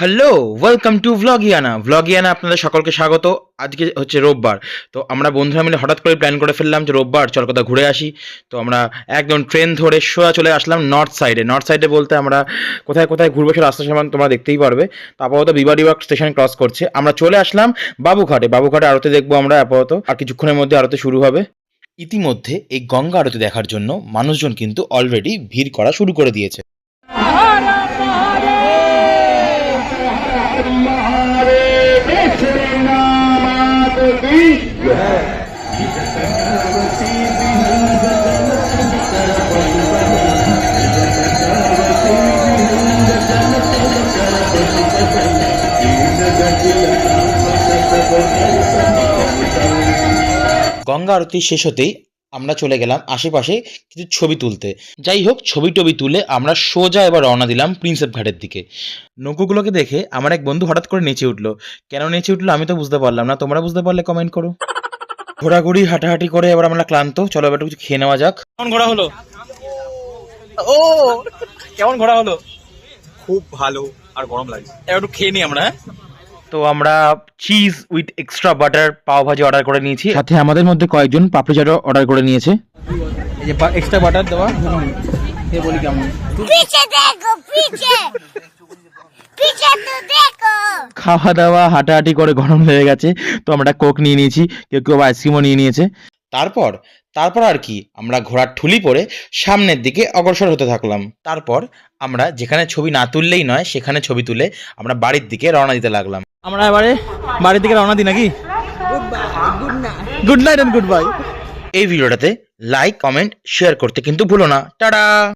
Hello, welcome to ভ্লগিয়ানা আপনাদের সকলকে স্বাগত। আজকে হচ্ছে রোববার, তো আমরা বন্ধুরা মিলে হঠাৎ করে প্ল্যান করে ফেললাম যে রোববার চল কোথাও ঘুরে আসি। তো আমরা একদম ট্রেন ধরে সোজা চলে আসলাম নর্থ সাইডে বলতে আমরা কোথায় কোথায় ঘুরবো সে রাস্তা সামান তোমরা দেখতেই পারবে। তো আপাতত বিবাড়িবাগ স্টেশন ক্রস করছে, আমরা চলে আসলাম বাবুঘাটে আরতি দেখবো আমরা আপাতত, আর কিছুক্ষণের মধ্যে আরতি শুরু হবে। ইতিমধ্যে এই গঙ্গা আরতি দেখার জন্য মানুষজন কিন্তু অলরেডি ভিড় করা শুরু করে দিয়েছে। গঙ্গা আরতি শেষ হতেই আমরা চলে গেলাম আশেপাশে কিছু ছবি তুলতে। যাই হোক, ছবি টবি তুলে আমরা সোজা এবার রওনা দিলাম প্রিন্সেপ ঘাটের দিকে। নৌকোগুলোকে দেখে আমার এক বন্ধু হঠাৎ করে নেচে উঠলো। কেন নেচে উঠলো আমি তো বুঝতে পারলাম না, তোমরা বুঝতে পারলে কমেন্ট করো। ঘোরাঘুরি হাঁটাহাঁটি করে এবার আমরা ক্লান্ত, চলো এবার কিছু খেয়ে নেওয়া যাক। কেমন ঘোরা হলো? ও কেমন ঘোরা হলো? খুব ভালো আর গরম লাগছে। এবার একটু খেয়ে নিই আমরা। তো আমরা চিজ উইথ এক্সট্রা বাটার পাও ভাজি অর্ডার করে নিয়েছি, সাথে আমাদের মধ্যে কয়েকজন পাপড়ি চাটও অর্ডার করে নিয়েছে। এই যে এক্সট্রা বাটার দেওয়া, খেয়ে বলি কেমন। पीछे देखो पीछे पीछे तो देखो। খাওয়া দাওয়া হাঁটাহাঁটি করে গরম লেগে গেছে, তো আমরা কোক নিয়ে নিয়েছি, কেউ কেউ আইসক্রিমও নিয়ে নিয়েছে। তারপর আর কি আমরা ঘোড়ার ঠুলি পরে সামনের দিকে অগ্রসর হতে থাকলাম। তারপর আমরা যেখানে ছবি না তুললেই নয় সেখানে ছবি তুলে আমরা বাড়ির দিকে রওনা দিতে লাগলাম। আমরা এবারে বাড়ির দিকে রওনা দিই নাকি? Good night and good bye. এই ভিডিওটাতে লাইক কমেন্ট শেয়ার করতে কিন্তু ভুলো না। টাটা।